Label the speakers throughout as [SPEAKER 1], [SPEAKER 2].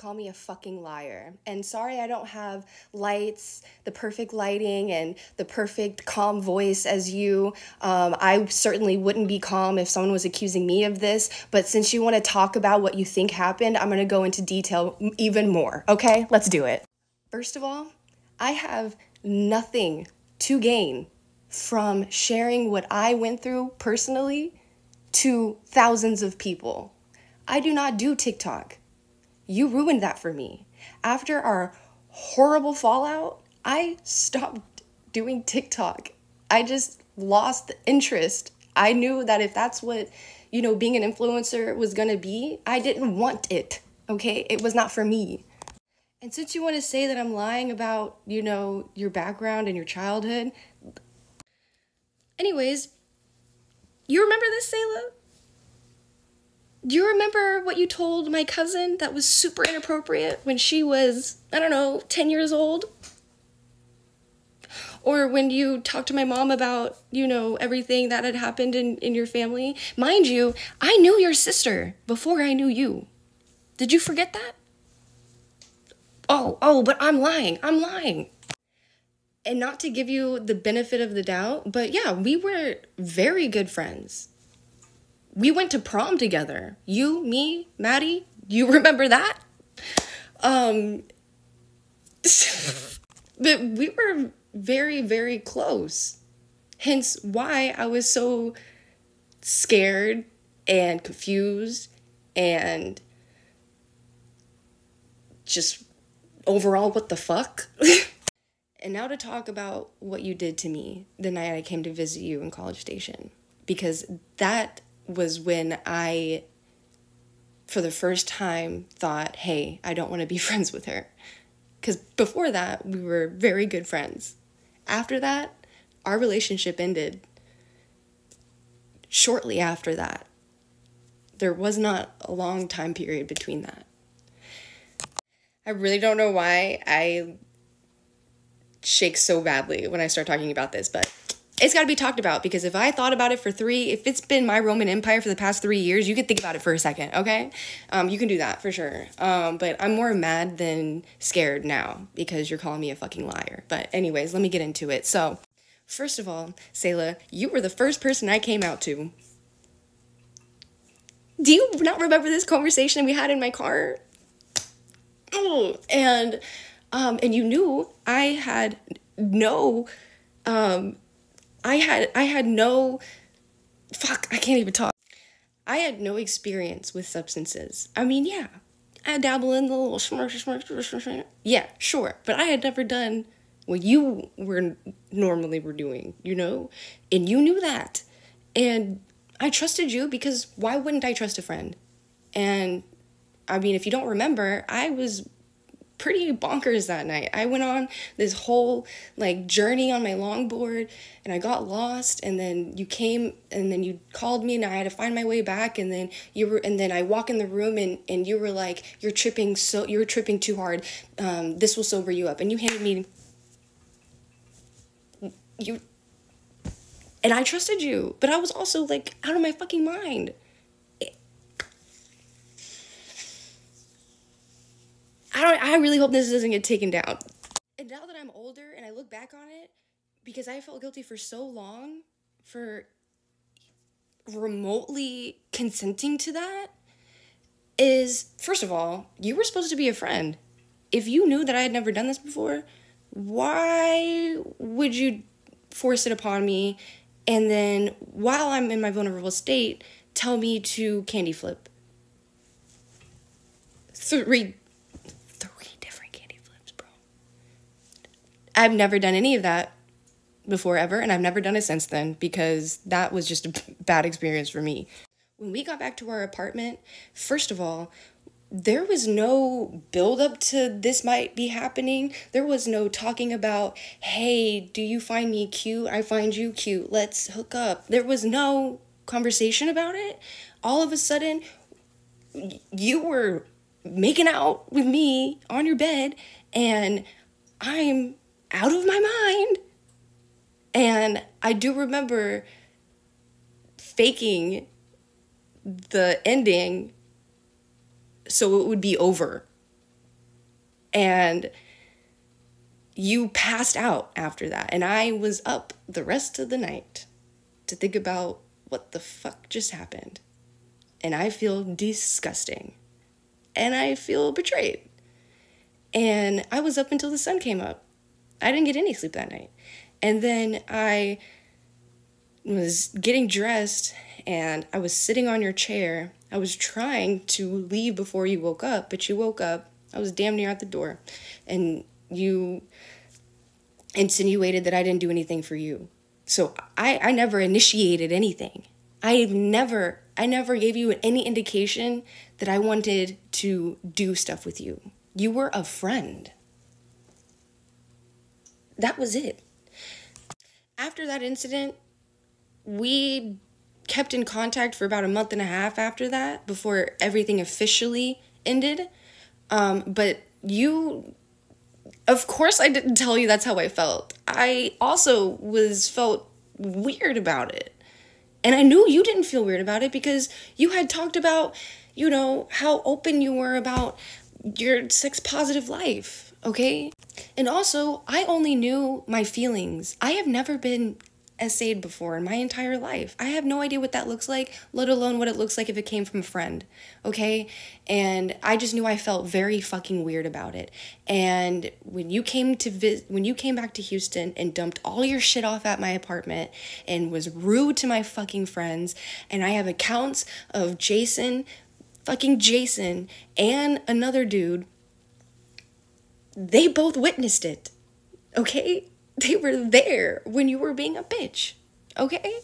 [SPEAKER 1] call me a fucking liar. And sorry I don't have lights, the perfect lighting, and the perfect calm voice as you. I certainly wouldn't be calm if someone was accusing me of this, but since you want to talk about what you think happened, I'm going to go into detail even more, okay? Let's do it. First of all, I have nothing to gain from sharing what I went through personally to thousands of people. I do not do TikTok. You ruined that for me. After our horrible fallout, I stopped doing TikTok. I just lost the interest. I knew that if that's what, being an influencer was gonna be, I didn't want it, okay? It was not for me. And since you want to say that I'm lying about, your background and your childhood, anyways, you remember this, Selah? Do you remember what you told my cousin that was super inappropriate when she was, 10 years old? Or when you talked to my mom about, everything that had happened in your family? Mind you, I knew your sister before I knew you. Did you forget that? Oh, but I'm lying. And not to give you the benefit of the doubt, but yeah, we were very good friends. We went to prom together. You, me, Maddie. You remember that? But we were very, very close. Hence why I was so scared and confused and just overall, what the fuck? And now to talk about what you did to me the night I came to visit you in College Station. Because that was when I, for the first time, thought, hey, I don't want to be friends with her. Because before that, we were very good friends. After that, our relationship ended. Shortly after that, there was not a long time period between that. I really don't know why I shake so badly when I start talking about this, but it's got to be talked about, because if I thought about it if it's been my Roman Empire for the past 3 years, you could think about it for a second, okay? You can do that for sure. But I'm more mad than scared now because you're calling me a fucking liar. But anyways, let me get into it. So, first of all, Selah, you were the first person I came out to. Do you not remember this conversation we had in my car? Oh, and you knew I had no, I had no, fuck, I can't even talk. I had no experience with substances. I mean, yeah, I dabble in the little smirk. Yeah, sure. But I had never done what you normally were doing, And you knew that. And I trusted you because why wouldn't I trust a friend? And I mean, if you don't remember, I was pretty bonkers that night. I went on this whole journey on my longboard and I got lost, and then you came and then you called me and I had to find my way back, and then I walk in the room and you were like, you're tripping too hard. This will sober you up. And you handed me and I trusted you, but I was also out of my fucking mind. I really hope this doesn't get taken down. And now that I'm older and I look back on it, because I felt guilty for so long for remotely consenting to that, is, first of all, you were supposed to be a friend. If you knew that I had never done this before, why would you force it upon me and then, while I'm in my vulnerable state, tell me to candy flip? Three different candy flips, bro. I've never done any of that before ever, and I've never done it since then because that was just a bad experience for me. When we got back to our apartment, first of all, there was no build up to this might be happening. There was no talking about, hey, do you find me cute? I find you cute. Let's hook up. There was no conversation about it. All of a sudden, you were making out with me on your bed and I'm out of my mind. And I do remember faking the ending so it would be over. And you passed out after that. And I was up the rest of the night to think about what the fuck just happened. And I feel disgusting. And I feel betrayed. And I was up until the sun came up. I didn't get any sleep that night. And then I was getting dressed and I was sitting on your chair. I was trying to leave before you woke up, but you woke up. I was damn near at the door. And you insinuated that I didn't do anything for you. So I never initiated anything. I never gave you any indication that I wanted to do stuff with you. You were a friend. That was it. After that incident, we kept in contact for about a month and a half after that, before everything officially ended. But you, of course I didn't tell you that's how I felt. I also felt weird about it. And I knew you didn't feel weird about it because you had talked about, you know, how open you were about your sex positive life, okay? And also, I only knew my feelings. I have never been essayed before in my entire life. I have no idea what that looks like, let alone what it looks like if it came from a friend, okay? And I just knew I felt very fucking weird about it. And when you came back to Houston and dumped all your shit off at my apartment and was rude to my fucking friends, and I have accounts of Jason and another dude, they both witnessed it, okay? They were there when you were being a bitch, okay?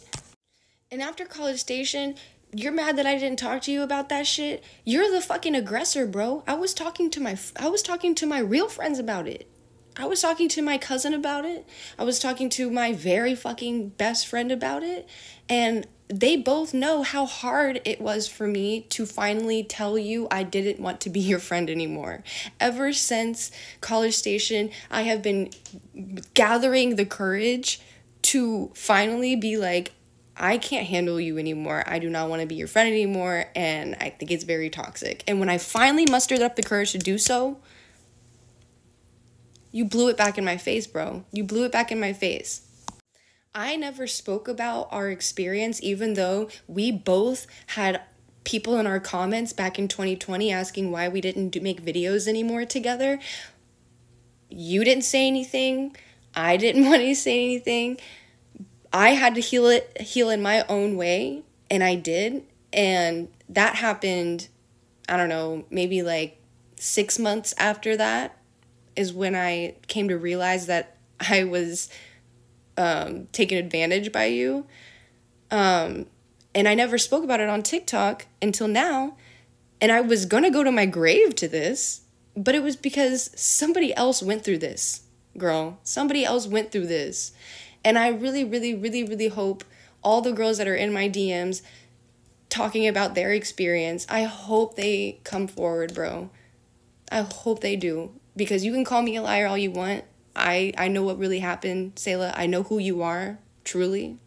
[SPEAKER 1] And after College Station, you're mad that I didn't talk to you about that shit? You're the fucking aggressor, bro. I was talking to my real friends about it. I was talking to my cousin about it. I was talking to my very fucking best friend about it. And they both know how hard it was for me to finally tell you I didn't want to be your friend anymore. Ever since College Station, I have been gathering the courage to finally be like, I can't handle you anymore. I do not want to be your friend anymore. And I think it's very toxic. And when I finally mustered up the courage to do so, you blew it back in my face, bro. You blew it back in my face. I never spoke about our experience, even though we both had people in our comments back in 2020 asking why we didn't make videos anymore together. You didn't say anything. I didn't want to say anything. I had to heal in my own way, and I did. And that happened, I don't know, maybe like 6 months after that is when I came to realize that I was taken advantage by you. And I never spoke about it on TikTok until now. And I was going to go to my grave to this, but it was because somebody else went through this, girl. Somebody else went through this. And I really, really, really, really hope all the girls that are in my DMs talking about their experience, I hope they come forward, bro. I hope they do. Because you can call me a liar all you want. I know what really happened, Selah. I know who you are, truly.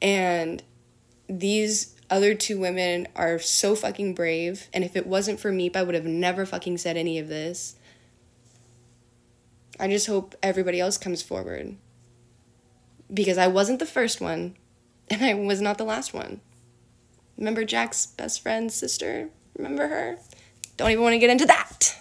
[SPEAKER 1] And these other two women are so fucking brave. And if it wasn't for Meep, I would have never fucking said any of this. I just hope everybody else comes forward. Because I wasn't the first one. And I was not the last one. Remember Jack's best friend's sister? Remember her? Don't even want to get into that.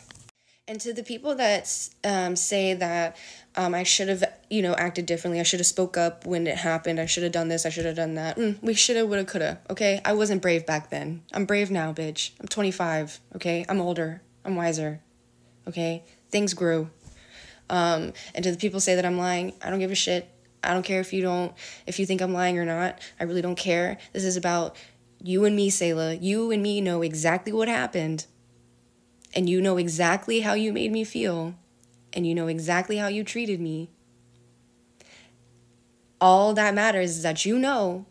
[SPEAKER 1] And to the people that say that I should have, acted differently, I should have spoke up when it happened, I should have done this, I should have done that. We should have, would have, could have, okay? I wasn't brave back then. I'm brave now, bitch. I'm 25, okay? I'm older. I'm wiser, okay? Things grew. And to the people say that I'm lying, I don't give a shit. I don't care if you think I'm lying or not. I really don't care. This is about you and me, Selah. You and me know exactly what happened. And you know exactly how you made me feel. And you know exactly how you treated me. All that matters is that you know.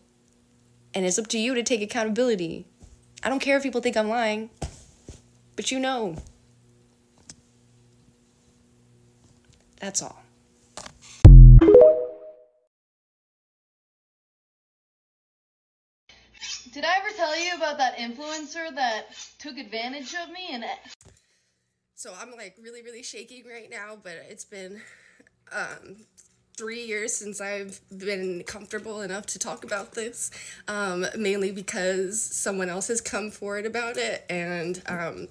[SPEAKER 1] And it's up to you to take accountability. I don't care if people think I'm lying. But you know. That's all.
[SPEAKER 2] Did I ever tell you about that influencer that took advantage of me?
[SPEAKER 1] So I'm like really, really shaking right now, but it's been 3 years since I've been comfortable enough to talk about this, mainly because someone else has come forward about it. And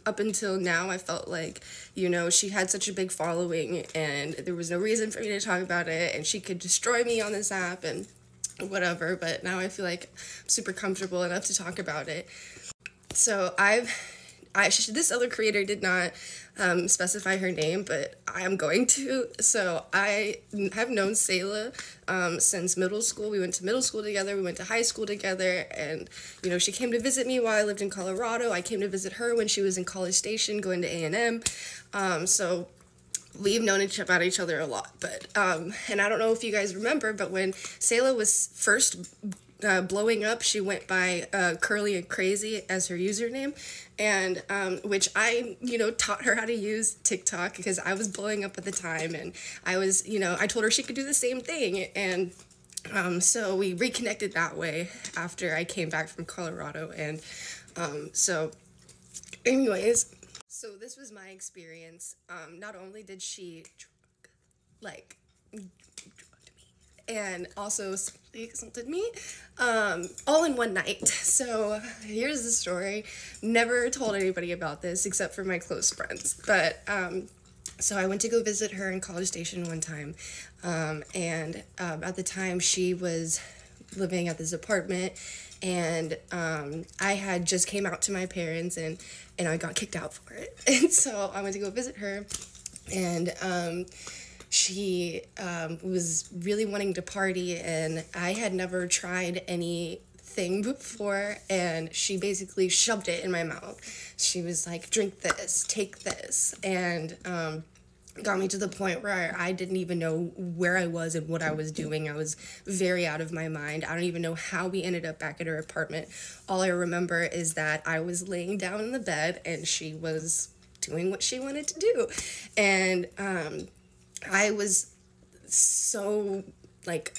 [SPEAKER 1] up until now, I felt like, she had such a big following and there was no reason for me to talk about it, and she could destroy me on this app and whatever. But now I feel like I'm super comfortable enough to talk about it. So this other creator did not specify her name, but I am going to. So I have known Selah since middle school. We went to middle school together. We went to high school together. And, she came to visit me while I lived in Colorado. I came to visit her when she was in College Station going to A&M. So we've known about each other a lot. But, and I don't know if you guys remember, but when Selah was first blowing up, she went by Curly and Crazy as her username, and which I taught her how to use TikTok because I was blowing up at the time, and I told her she could do the same thing, and so we reconnected that way after I came back from Colorado. And so anyways, so this was my experience. Not only did she and also assaulted me, all in one night. So here's the story. Never told anybody about this except for my close friends. But so I went to go visit her in College Station one time, and at the time she was living at this apartment, and I had just came out to my parents, and I got kicked out for it. And so I went to go visit her, and she was really wanting to party, and I had never tried anything before, and she basically shoved it in my mouth. She was like, drink this, take this, and got me to the point where I didn't even know where I was and what I was doing. I was very out of my mind. I don't even know how we ended up back at her apartment. All I remember is that I was laying down in the bed and she was doing what she wanted to do. And I was so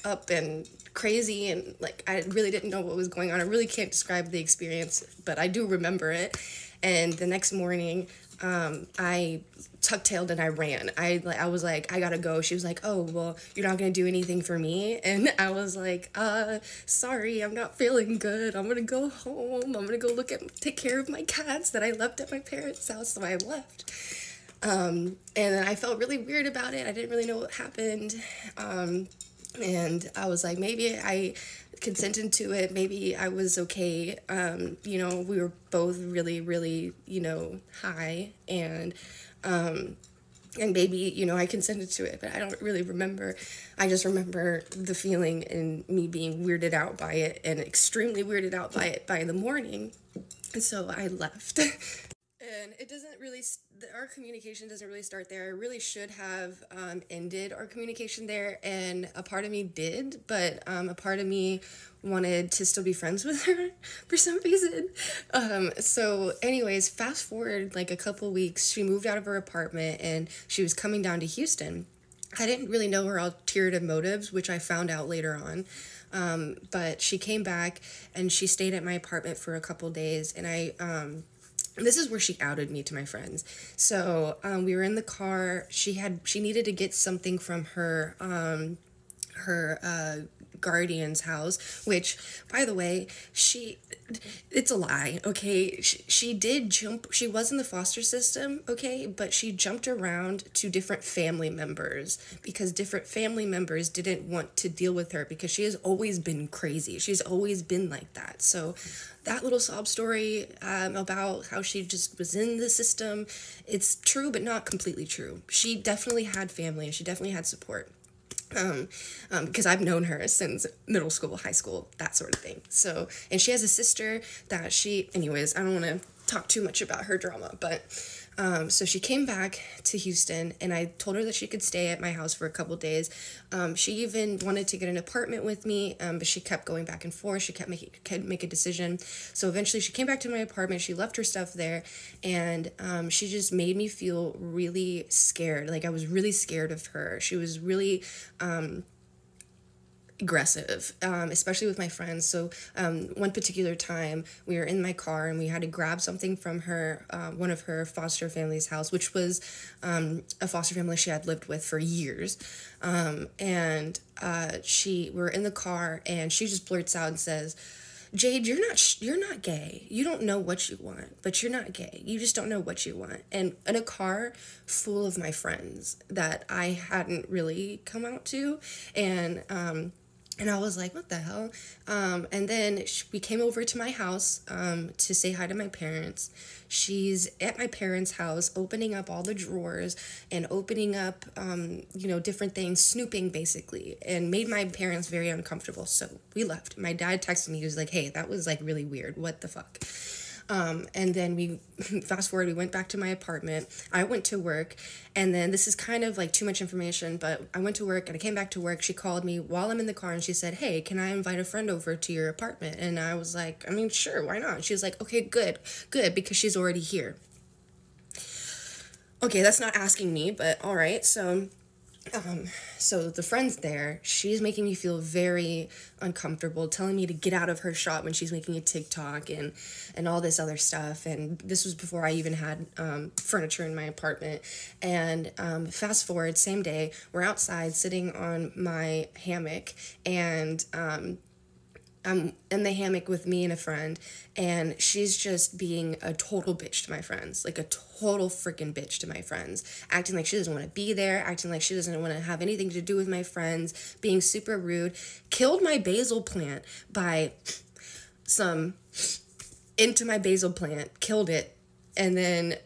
[SPEAKER 1] up and crazy, and I really didn't know what was going on. I really can't describe the experience, but I do remember it. And the next morning, I tuck-tailed and I ran. I was like, I gotta go. She was like, oh, well, you're not gonna do anything for me? And I was like, sorry, I'm not feeling good. I'm gonna go home. I'm gonna go take care of my cats that I left at my parents' house. So I left. And then I felt really weird about it. I didn't really know what happened. And I was like, maybe I consented to it. Maybe I was okay. We were both really, really, high, and maybe, I consented to it, but I don't really remember. I just remember the feeling and me being weirded out by it, and extremely weirded out by it by the morning. And so I left. And it doesn't really, our communication doesn't really start there. I really should have ended our communication there, and a part of me did, but a part of me wanted to still be friends with her for some reason. So anyways, fast forward a couple weeks, she moved out of her apartment and she was coming down to Houston. I didn't really know her ulterior motives, which I found out later on. But she came back and she stayed at my apartment for a couple days, and this is where she outed me to my friends. So we were in the car. She needed to get something from her guardian's house, which, by the way, it's a lie, okay? She did jump. She was in the foster system, okay, but she jumped around to different family members because different family members didn't want to deal with her because she has always been crazy. She's always been like that. So that little sob story about how she just was in the system, it's true, but not completely true. She definitely had family and she definitely had support. Because I've known her since middle school, high school, that sort of thing. So, and she has a sister that anyways, I don't want to talk too much about her drama, but so she came back to Houston, and I told her that she could stay at my house for a couple days. She even wanted to get an apartment with me, but she kept going back and forth. She kept make a decision. So eventually she came back to my apartment. She left her stuff there, and she just made me feel really scared. I was really scared of her. She was really aggressive, especially with my friends. So one particular time we were in my car and we had to grab something from her, one of her foster family's house, which was a foster family she had lived with for years. And we were in the car and she just blurts out and says, Jade, you're not gay. You don't know what you want, but you're not gay. You just don't know what you want. And in a car full of my friends that I hadn't really come out to, and I was like, what the hell? And then we came over to my house to say hi to my parents. She's at my parents' house opening up all the drawers and opening up, different things, snooping basically, and made my parents very uncomfortable. So we left. My dad texted me. He was like, hey, that was like really weird. What the fuck? And then we fast forward, we went back to my apartment. I went to work, and then this is kind of like too much information, but I went to work and I came back to work. She called me while I'm in the car and she said, hey, can I invite a friend over to your apartment? And I was like, I mean, sure, why not? She was like, okay, good, because she's already here. Okay, that's not asking me, but all right. So the friend's there, she's making me feel very uncomfortable, telling me to get out of her shot when she's making a TikTok and all this other stuff. And this was before I even had furniture in my apartment. And fast forward, same day, we're outside sitting on my hammock, and I'm in the hammock with me and a friend, and she's just being a total bitch to my friends, like a total freaking bitch to my friends, acting like she doesn't want to be there, acting like she doesn't want to have anything to do with my friends, being super rude, killed my basil plant by into my basil plant, killed it, and then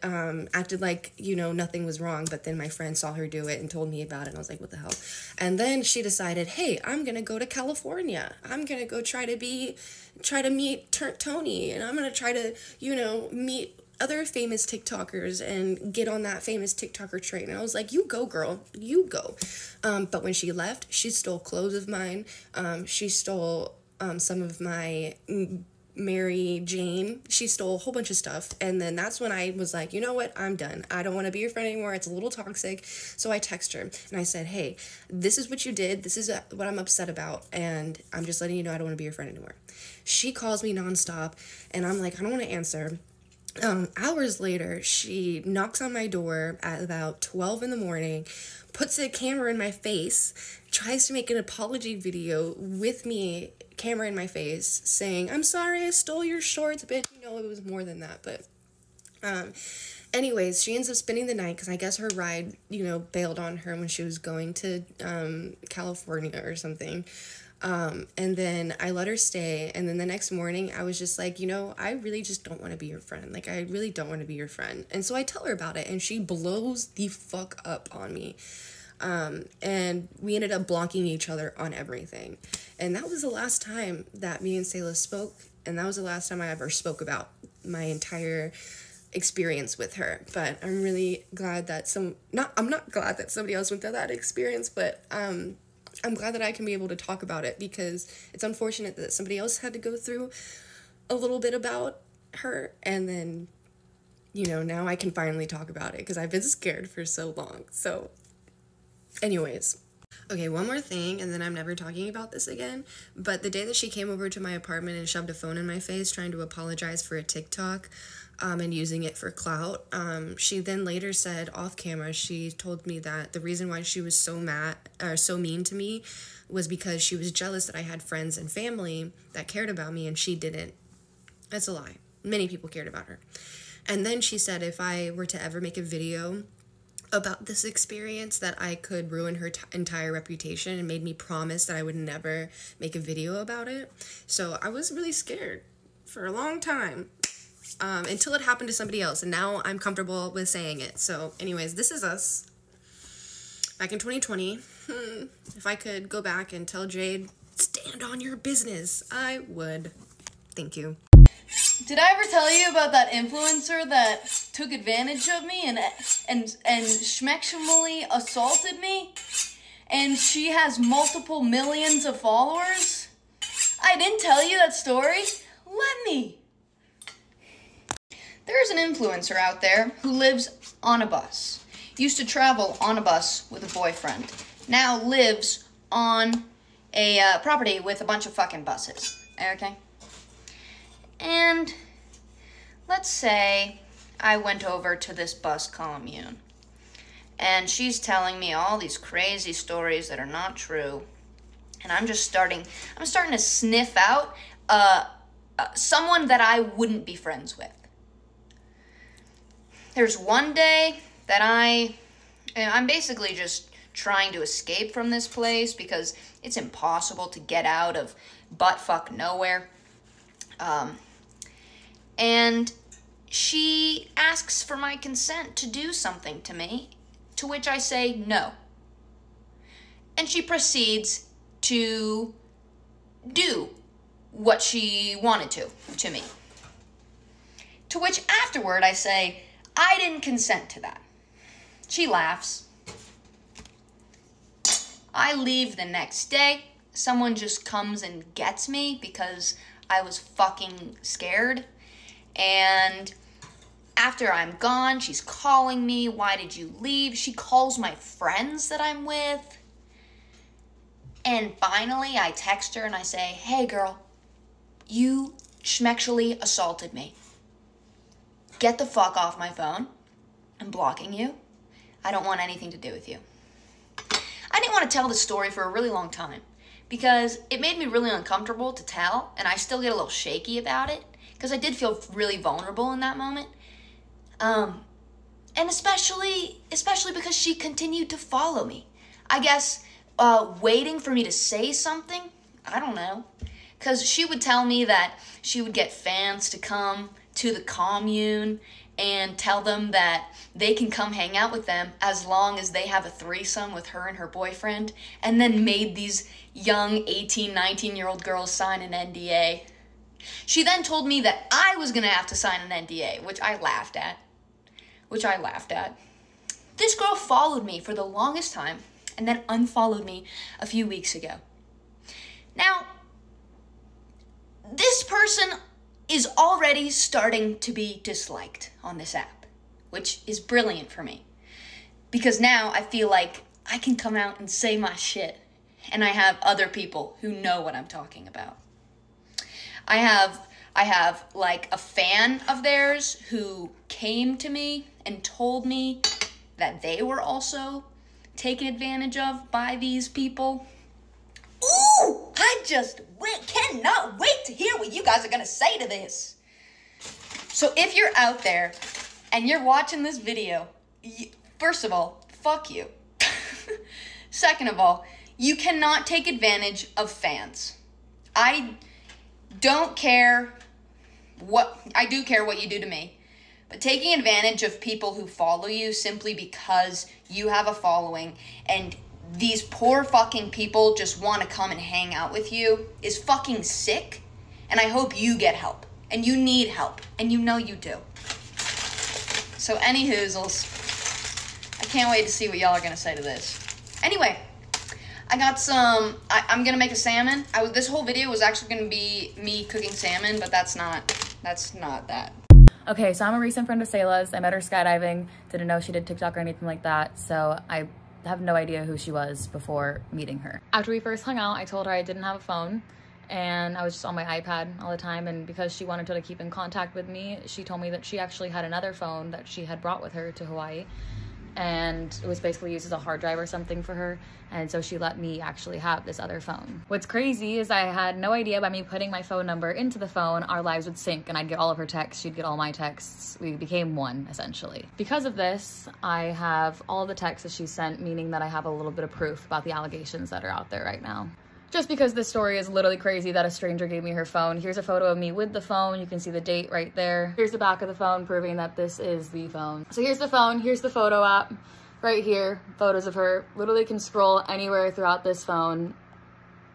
[SPEAKER 1] acted like, nothing was wrong. But then my friend saw her do it and told me about it. And I was like, what the hell? And then she decided, hey, I'm going to go to California. I'm going to go try to meet Tony. And I'm going to try to, meet other famous TikTokers and get on that famous TikToker train. And I was like, you go, girl. You go. But when she left, she stole clothes of mine. She stole some of my Mary Jane. She stole a whole bunch of stuff. And then that's when I was like, you know what, I'm done. I don't want to be your friend anymore. It's a little toxic. So I text her and I said, hey, this is what you did. This is what I'm upset about. And I'm just letting you know I don't want to be your friend anymore. She calls me nonstop and I'm like, I don't want to answer. Hours later, she knocks on my door at about 12 in the morning, puts a camera in my face, tries to make an apology video with me, camera in my face, saying, I'm sorry I stole your shorts, bitch. It was more than that, but anyways, she ends up spending the night because I guess her ride, bailed on her when she was going to California or something. And then I let her stay, and then the next morning I was just like, I really just don't want to be your friend. Like, I really don't want to be your friend. And so I tell her about it, and she blows the fuck up on me. And we ended up blocking each other on everything. And that was the last time that me and Selah spoke, and that was the last time I ever spoke about my entire experience with her. But I'm really glad that I'm not glad that somebody else went through that experience, but I'm glad that I can be able to talk about it, because it's unfortunate that somebody else had to go through a little bit about her, and then, now I can finally talk about it, because I've been scared for so long. So, anyways. Okay, one more thing, and then I'm never talking about this again, but the day that she came over to my apartment and shoved a phone in my face trying to apologize for a TikTok, and using it for clout, she then later said off camera, she told me that the reason why she was so mean to me was because she was jealous that I had friends and family that cared about me and she didn't. That's a lie. Many people cared about her. And then she said if I were to ever make a video about this experience, that I could ruin her entire reputation, and made me promise that I would never make a video about it. So I was really scared for a long time, until it happened to somebody else, and now I'm comfortable with saying it. So anyways, this is us back in 2020. If I could go back and tell Jade, stand on your business, I would. Thank you.
[SPEAKER 2] Did I ever tell you about that influencer that took advantage of me and schmeximally assaulted me? And she has multiple millions of followers? I didn't tell you that story. Let me. There's an influencer out there who lives on a bus. Used to travel on a bus with a boyfriend. Now lives on a property with a bunch of fucking buses, okay? And let's say I went over to this bus commune, and she's telling me all these crazy stories that are not true, and I'm starting to sniff out someone that I wouldn't be friends with. There's one day that I'm basically just trying to escape from this place because it's impossible to get out of buttfuck nowhere. And she asks for my consent to do something to me, to which I say no. And she proceeds to do what she wanted to me. To which afterward I say, I didn't consent to that. She laughs. I leave the next day. Someone just comes and gets me because I was fucking scared. And after I'm gone, she's calling me, why did you leave? She calls my friends that I'm with. And finally, I text her and I say, hey girl, you schmexually assaulted me. Get the fuck off my phone. I'm blocking you. I don't want anything to do with you. I didn't want to tell this story for a really long time because it made me really uncomfortable to tell, and I still get a little shaky about it because I did feel really vulnerable in that moment. And especially because she continued to follow me. I guess waiting for me to say something, I don't know. Because she would tell me that she would get fans to come to the commune and tell them that they can come hang out with them as long as they have a threesome with her and her boyfriend, and then made these young 18, 19-year-old girls sign an NDA. She then told me that I was going to have to sign an NDA, which I laughed at. This girl followed me for the longest time and then unfollowed me a few weeks ago. Now, this person is already starting to be disliked on this app, which is brilliant for me. Because now I feel like I can come out and say my shit, and I have other people who know what I'm talking about. I have like a fan of theirs who came to me and told me that they were also taken advantage of by these people. Ooh, I just cannot wait to hear what you guys are going to say to this. So if you're out there and you're watching this video, first of all, fuck you. Second of all, you cannot take advantage of fans. I do care what you do to me, but taking advantage of people who follow you simply because you have a following and these poor fucking people just want to come and hang out with you is fucking sick, and I hope you get help, and you need help, and you know you do. So any hoozles, I can't wait to see what y'all are going to say to this. Anyway, I got some, I'm going to make a salmon. This whole video was actually going to be me cooking salmon, but that's not that.
[SPEAKER 3] Okay, so I'm a recent friend of Sayla's. I met her skydiving, didn't know she did TikTok or anything like that, so I have no idea who she was before meeting her. After we first hung out, I told her I didn't have a phone and I was just on my iPad all the time, and because she wanted to keep in contact with me, she told me that she actually had another phone that she had brought with her to Hawaii, and it was basically used as a hard drive or something for her, and so she let me actually have this other phone. What's crazy is I had no idea by me putting my phone number into the phone, our lives would sync and I'd get all of her texts, she'd get all my texts. We became one, essentially. Because of this, I have all the texts that she sent, meaning that I have a little bit of proof about the allegations that are out there right now. Just because this story is literally crazy that a stranger gave me her phone. Here's a photo of me with the phone. You can see the date right there. Here's the back of the phone proving that this is the phone. So here's the phone, here's the photo app. Right here, photos of her. Literally can scroll anywhere throughout this phone.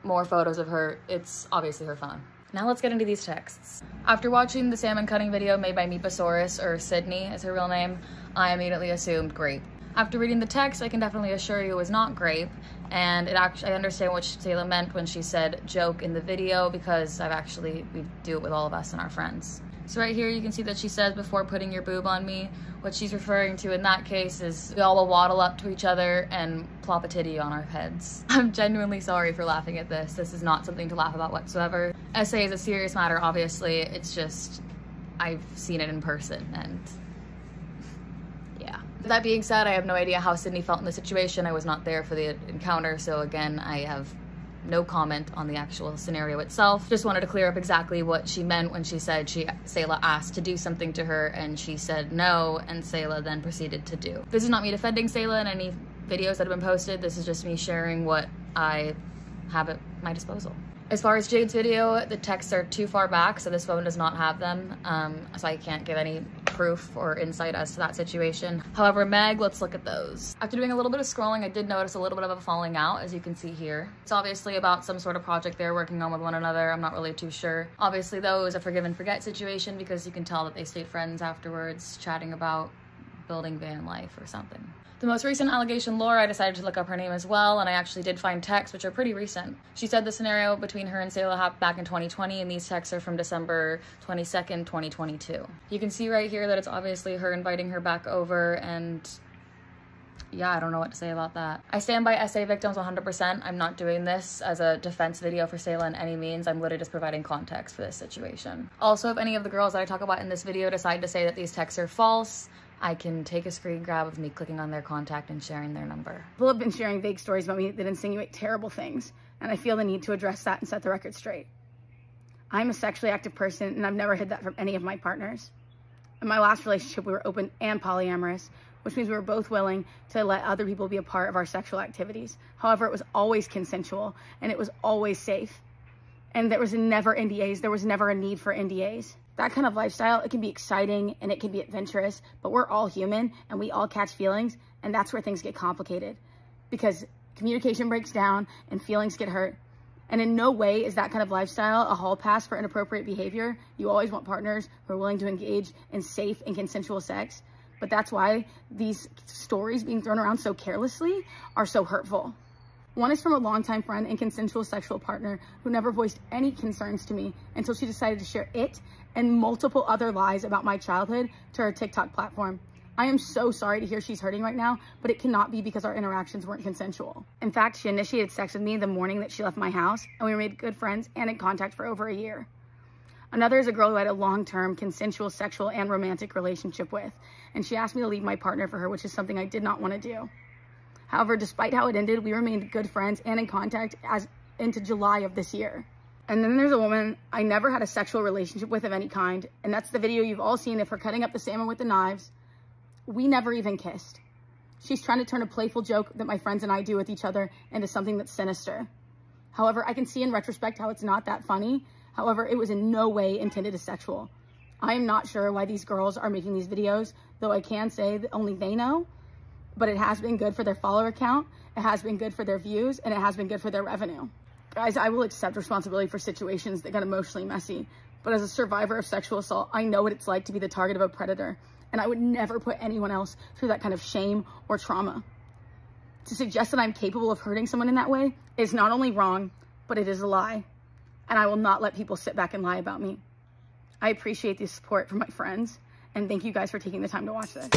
[SPEAKER 3] More photos of her. It's obviously her phone. Now let's get into these texts. After watching the salmon cutting video made by Meepasaurus, or Sydney is her real name, I immediately assumed grape. After reading the text, I can definitely assure you it was not grape, and I understand what Sayla meant when she said joke in the video, because we do it with all of us and our friends. So right here you can see that she says, before putting your boob on me. What she's referring to in that case is we all will waddle up to each other and plop a titty on our heads. I'm genuinely sorry for laughing at this. This is not something to laugh about whatsoever. SA is a serious matter, obviously. It's just, I've seen it in person, and yeah. That being said, I have no idea how Sydney felt in the situation. I was not there for the encounter, so again, I have no comment on the actual scenario itself. Just wanted to clear up exactly what she meant when she said Selah asked to do something to her and she said no, and Selah then proceeded to do. This is not me defending Selah in any videos that have been posted. This is just me sharing what I have at my disposal. As far as Jade's video, the texts are too far back, so this phone does not have them, so I can't give any proof or insight as to that situation. However, Meg, let's look at those. After doing a little bit of scrolling, I did notice a little bit of a falling out, as you can see here. It's obviously about some sort of project they're working on with one another. I'm not really too sure. Obviously, though, it was a forgive and forget situation because you can tell that they stayed friends afterwards, chatting about building van life or something. The most recent allegation, Laura, I decided to look up her name as well, and I actually did find texts which are pretty recent. She said the scenario between her and Selah happened back in 2020, and these texts are from December 22nd, 2022. You can see right here that it's obviously her inviting her back over, and yeah, I don't know what to say about that. I stand by SA victims 100%. I'm not doing this as a defense video for Selah in any means. I'm literally just providing context for this situation. Also, if any of the girls that I talk about in this video decide to say that these texts are false, I can take a screen grab of me clicking on their contact and sharing their number.
[SPEAKER 4] People have been sharing vague stories about me that insinuate terrible things, and I feel the need to address that and set the record straight. I'm a sexually active person, and I've never hid that from any of my partners. In my last relationship, we were open and polyamorous, which means we were both willing to let other people be a part of our sexual activities. However, it was always consensual, and it was always safe. And there was never NDAs. There was never a need for NDAs. That kind of lifestyle, it can be exciting and it can be adventurous, but we're all human and we all catch feelings, and that's where things get complicated because communication breaks down and feelings get hurt. And in no way is that kind of lifestyle a hall pass for inappropriate behavior. You always want partners who are willing to engage in safe and consensual sex, but that's why these stories being thrown around so carelessly are so hurtful. One is from a longtime friend and consensual sexual partner who never voiced any concerns to me until she decided to share it and multiple other lies about my childhood to her TikTok platform. I am so sorry to hear she's hurting right now, but it cannot be because our interactions weren't consensual. In fact, she initiated sex with me the morning that she left my house, and we made good friends and in contact for over a year. Another is a girl who I had a long-term consensual sexual and romantic relationship with, and she asked me to leave my partner for her, which is something I did not want to do. However, despite how it ended, we remained good friends and in contact as into July of this year. And then there's a woman I never had a sexual relationship with of any kind, and that's the video you've all seen of her cutting up the salmon with the knives. We never even kissed. She's trying to turn a playful joke that my friends and I do with each other into something that's sinister. However, I can see in retrospect how it's not that funny. However, it was in no way intended as sexual. I am not sure why these girls are making these videos, though I can say that only they know. But it has been good for their follower count, it has been good for their views, and it has been good for their revenue. Guys, I will accept responsibility for situations that got emotionally messy, but as a survivor of sexual assault, I know what it's like to be the target of a predator, and I would never put anyone else through that kind of shame or trauma. To suggest that I'm capable of hurting someone in that way is not only wrong, but it is a lie, and I will not let people sit back and lie about me. I appreciate the support from my friends, and thank you guys for taking the time to watch this.